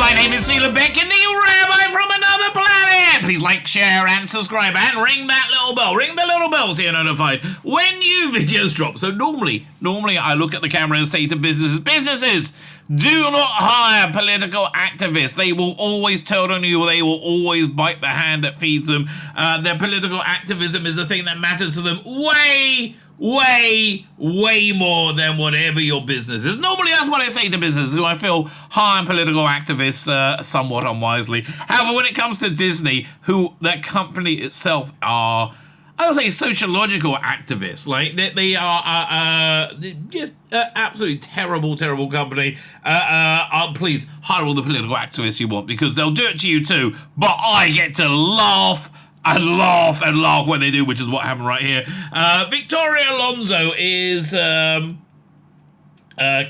my name is Tzvi Lebetkin, the Rabbi from another planet. Please like, share, and subscribe, and ring that little bell. Ring the little bell so you're notified when new videos drop. So normally I look at the camera and say to businesses, do not hire political activists. They will always turn on you. They will always bite the hand that feeds them. Their political activism is the thing that matters to them way more than whatever your business is. Normally that's what I say to businesses who I feel hire political activists somewhat unwisely. However, when it comes to Disney, who their company itself are, I would say, sociological activists. Like they are just absolutely terrible company. Please hire all the political activists you want, because they'll do it to you too. But I get to laugh when they do, which is what happened right here. Victoria Alonzo is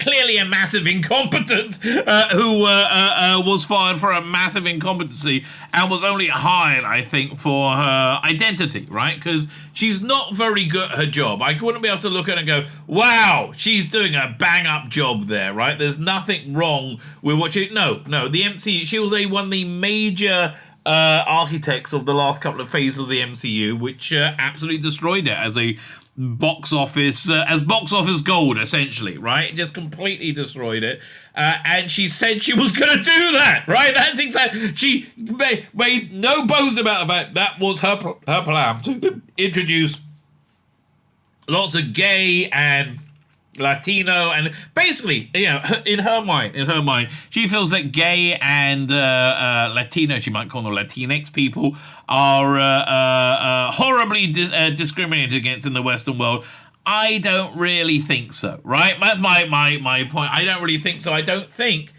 clearly a massive incompetent who was fired for a massive incompetency and was only hired, I think, for her identity, right? Because she's not very good at her job. I wouldn't be able to look at her and go, wow, she's doing a bang-up job there, right? There's nothing wrong with what she... No, the MCU, she was one of the major... architects of the last couple of phases of the MCU, which absolutely destroyed it as a box office gold, essentially, right? It just completely destroyed it. And she said she was going to do that, right? That's exactly. She made no bones about that was her plan to introduce lots of gay and Latino, and basically, in her mind, she feels that gay and Latino, she might call them Latinx people, are horribly discriminated against in the Western world. I don't really think so, right? That's my point. I don't really think so. I don't think,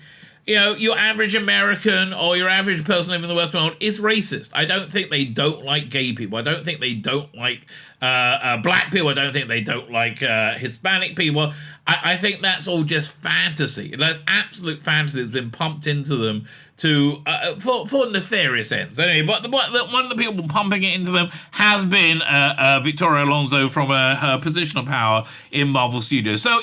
your average American or your average person living in the Western world is racist. I don't think they don't like gay people. I don't think they don't like black people. I don't think they don't like Hispanic people. I think that's all just fantasy. That's absolute fantasy that's been pumped into them for nefarious ends. Anyway, but one of the people pumping it into them has been Victoria Alonzo from her position of power in Marvel Studios. So,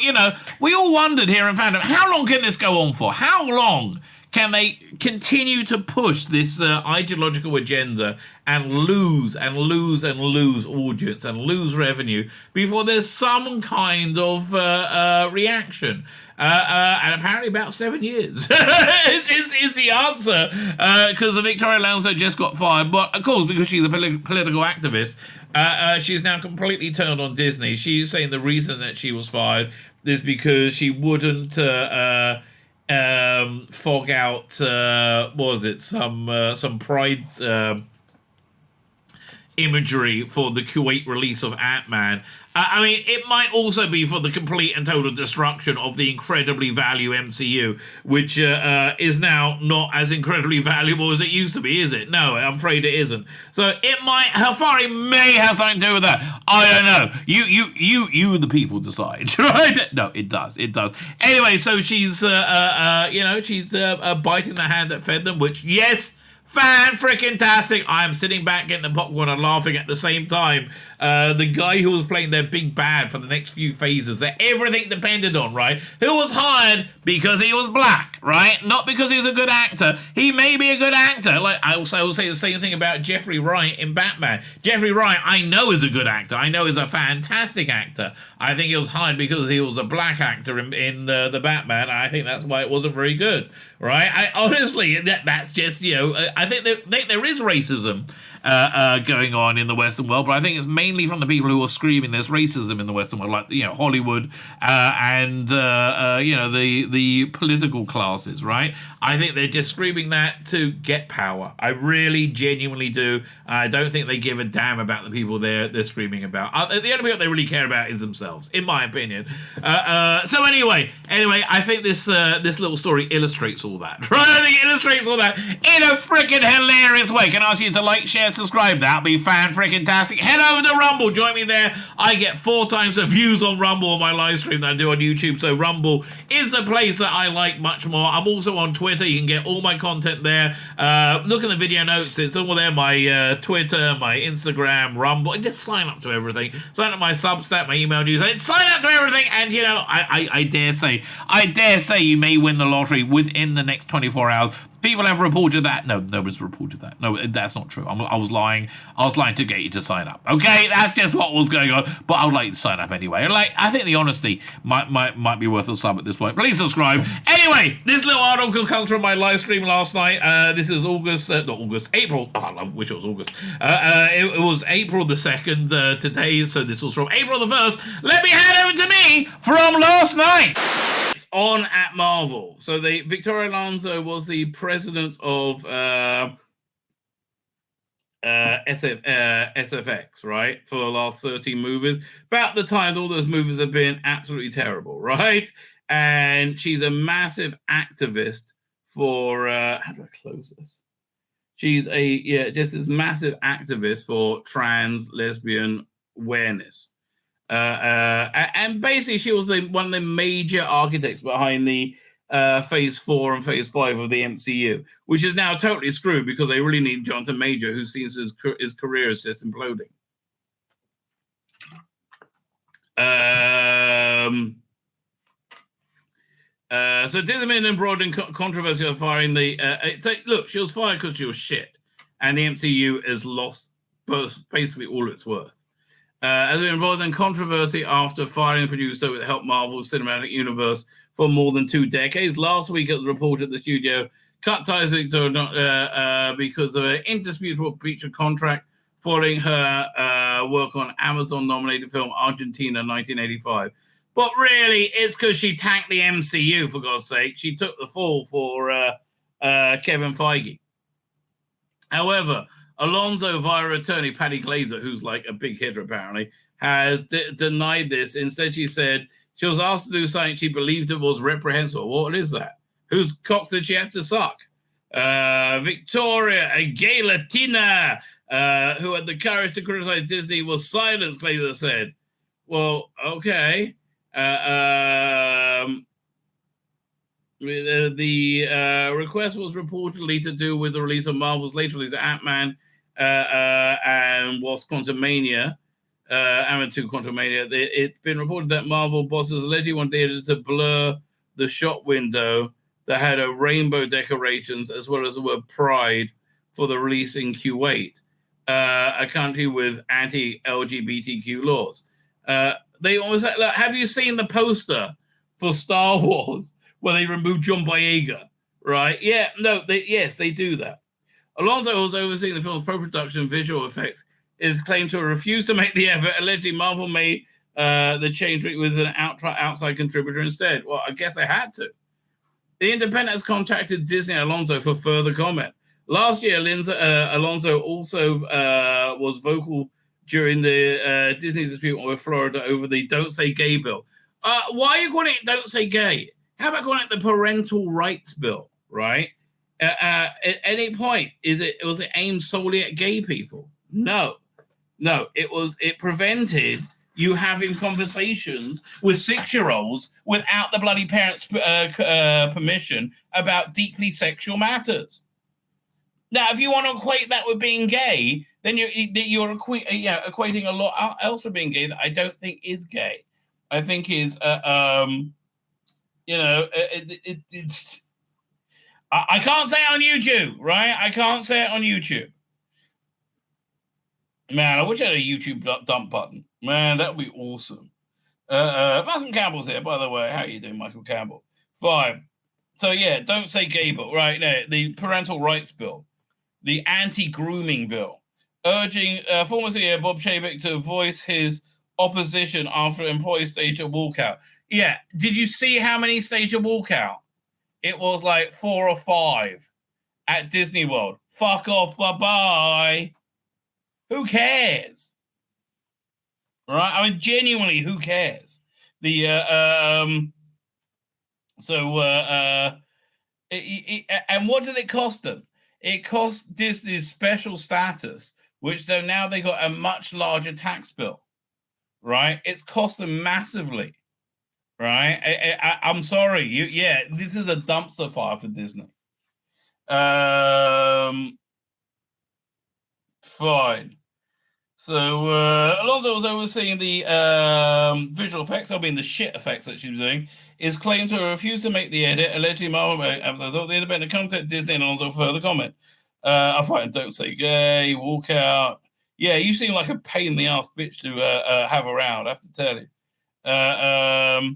we all wondered here in fandom, how long can this go on for? How long can they continue to push this ideological agenda and lose audience and lose revenue before there's some kind of reaction? And apparently about 7 years is the answer, because Victoria Alonzo just got fired. But of course, because she's a political activist, she's now completely turned on Disney. She's saying the reason that she was fired is because she wouldn't fog out some pride imagery for the Kuwait release of Ant-Man. I mean, it might also be for the complete and total destruction of the incredibly valued MCU, which is now not as incredibly valuable as it used to be, is it? No, I'm afraid it isn't. So how far it may have something to do with that, I don't know. You the people decide, right? No, it does. Anyway, so she's, she's biting the hand that fed them, which, yes, fan-frickin-tastic. I am sitting back getting the popcorn and laughing at the same time. The guy who was playing their big bad for the next few phases that everything depended on, right? Who was hired because he was black, right? Not because he was a good actor. He may be a good actor. Like, I will say the same thing about Jeffrey Wright in Batman. Jeffrey Wright, I know, is a good actor. I know he's a fantastic actor. I think he was hired because he was a black actor in the Batman. I think that's why it wasn't very good, right? I honestly, that's just, I think there is racism going on in the Western world, but I think it's mainly from the people who are screaming there's racism in the Western world, like Hollywood and the political classes, right? I think they're just screaming that to get power. I really genuinely do. I don't think they give a damn about the people they're screaming about. The only people they really care about is themselves, in my opinion. So anyway, I think this little story illustrates all that, right? I think it illustrates all that in a freaking hilarious way. Can I ask you to like, share, subscribe? That'd be fan-freaking-tastic. Head over to Rumble, join me there. I get 4 times the views on Rumble on my live stream that I do on YouTube, so Rumble is the place that I like much more. I'm also on Twitter. You can get all my content there. Look in the video notes. It's all there. My Twitter, my Instagram, Rumble. And just sign up to everything. Sign up to my Substack, my email news. Sign up to everything. And, I dare say you may win the lottery within the next 24 hours. People have reported that. No, nobody's reported that. No, that's not true. I was lying. I was lying to get you to sign up. Okay, that's just what was going on. But I would like you to sign up anyway. Like, I think the honesty might be worth a sub at this point. Please subscribe. Anyway, this little article comes from my live stream last night. This is April. Oh, I wish it was August. It was April the 2nd today. So this was from April the 1st. Let me hand over to me from last night. On at Marvel. So Victoria Alonzo was the president of SFX, right? For the last 13 movies. About the time all those movies have been absolutely terrible, right? And she's a massive activist for how do I close this? She's just this massive activist for trans lesbian awareness. And basically, she was one of the major architects behind the Phase 4 and Phase 5 of the MCU, which is now totally screwed because they really need Jonathan Major, who seems his career is just imploding. So Disney and Broad controversy of firing look, she was fired because she was shit, and the MCU has lost basically all its worth. Has been involved in controversy after firing the producer who helped Marvel's cinematic universe for more than 2 decades. Last week, it was reported the studio cut ties with Victoria because of an indisputable breach of contract following her work on Amazon-nominated film Argentina 1985. But really, it's because she tanked the MCU, for God's sake. She took the fall for Kevin Feige. However, Alonzo, via attorney Patty Glazer, who's like a big hitter apparently, has denied this. Instead, she said she was asked to do something she believed it was reprehensible. What is that? Whose cock did she have to suck? Victoria, a gay Latina who had the courage to criticize Disney, was silenced, Glazer said. Well, okay. The request was reportedly to do with the release of Marvel's latest release, Ant-Man and was Quantumania, Ant-Man 2 Quantumania. It's been reported that Marvel bosses allegedly wanted to blur the shot window that had a rainbow decorations as well as the word Pride for the release in Kuwait, a country with anti-LGBTQ laws. They always like, have you seen the poster for Star Wars where they removed John Boyega? Right? Yeah, no, yes, they do that. Alonzo was overseeing the film's pro-production visual effects. Is claimed to have refused to make the effort. Allegedly, Marvel made the change with an outside contributor instead. Well, I guess they had to. The Independent has contacted Disney and Alonzo for further comment. Last year, Alonzo also was vocal during the Disney dispute with Florida over the Don't Say Gay bill. Why are you calling it Don't Say Gay? How about calling it the Parental Rights Bill, right? At any point, was it aimed solely at gay people? No, it prevented you having conversations with 6-year-olds without the bloody parents' permission about deeply sexual matters. Now, if you want to equate that with being gay, then you're equating a lot else with being gay that I don't think is gay. I think is I can't say it on YouTube, right? I can't say it on YouTube. Man, I wish I had a YouTube dump button. Man, that would be awesome. Michael Campbell's here, by the way. How are you doing, Michael Campbell? Fine. So, yeah, Don't Say Gay bill, right? No, the Parental Rights Bill, the Anti-Grooming Bill, urging former CEO Bob Chapek to voice his opposition after employees staged a walkout. Yeah, did you see how many staged a walkout? It was like 4 or 5 at Disney World. Fuck off, bye-bye. Who cares? Right? I mean, genuinely, who cares? And what did it cost them? It cost Disney's special status, which though now they got a much larger tax bill, right? It's cost them massively, right? I'm sorry, this is a dumpster fire for Disney. Fine. So Alonzo was overseeing the visual effects, I mean the shit effects that she was doing is claimed to have refused to make the edit, allegedly Marvel episodes of the independent content Disney and Alonzo further comment. I find don't say gay, walk out. Yeah, you seem like a pain in the ass bitch to have around, I have to tell you. I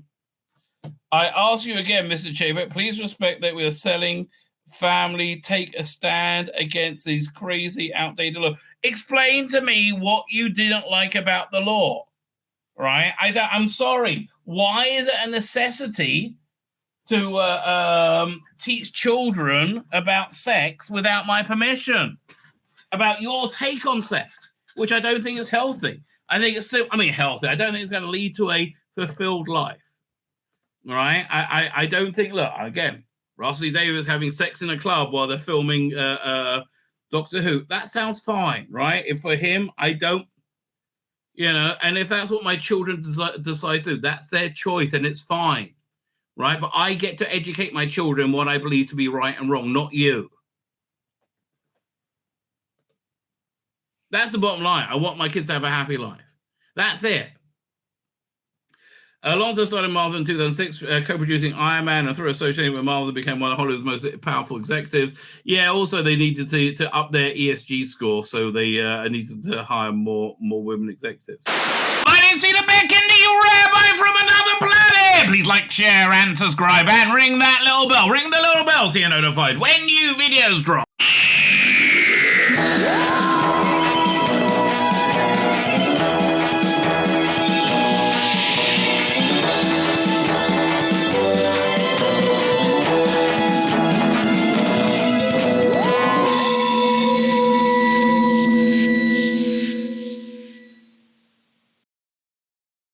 ask you again, Mr. Chabot, please respect that we are selling family. Take a stand against these crazy, outdated laws. Explain to me what you didn't like about the law, right? I'm sorry. Why is it a necessity to teach children about sex without my permission? About your take on sex, which I don't think is healthy. I think it's healthy. I don't think it's going to lead to a fulfilled life. All right? I don't think, look, again, Rossi Davis having sex in a club while they're filming Doctor Who, that sounds fine, right? If for him, I don't, and if that's what my children decide to do, that's their choice and it's fine, right? But I get to educate my children what I believe to be right and wrong, not you. That's the bottom line. I want my kids to have a happy life. That's it. Alonzo started Marvel in 2006, co-producing Iron Man, and through associating with Marvel, became one of Hollywood's most powerful executives. Yeah, also they needed to up their ESG score, so they needed to hire more women executives. My name's Tzvi Lebetkin, the Rabbi from another planet. Please like, share, and subscribe, and ring that little bell. Ring the little bell so you're notified when new videos drop.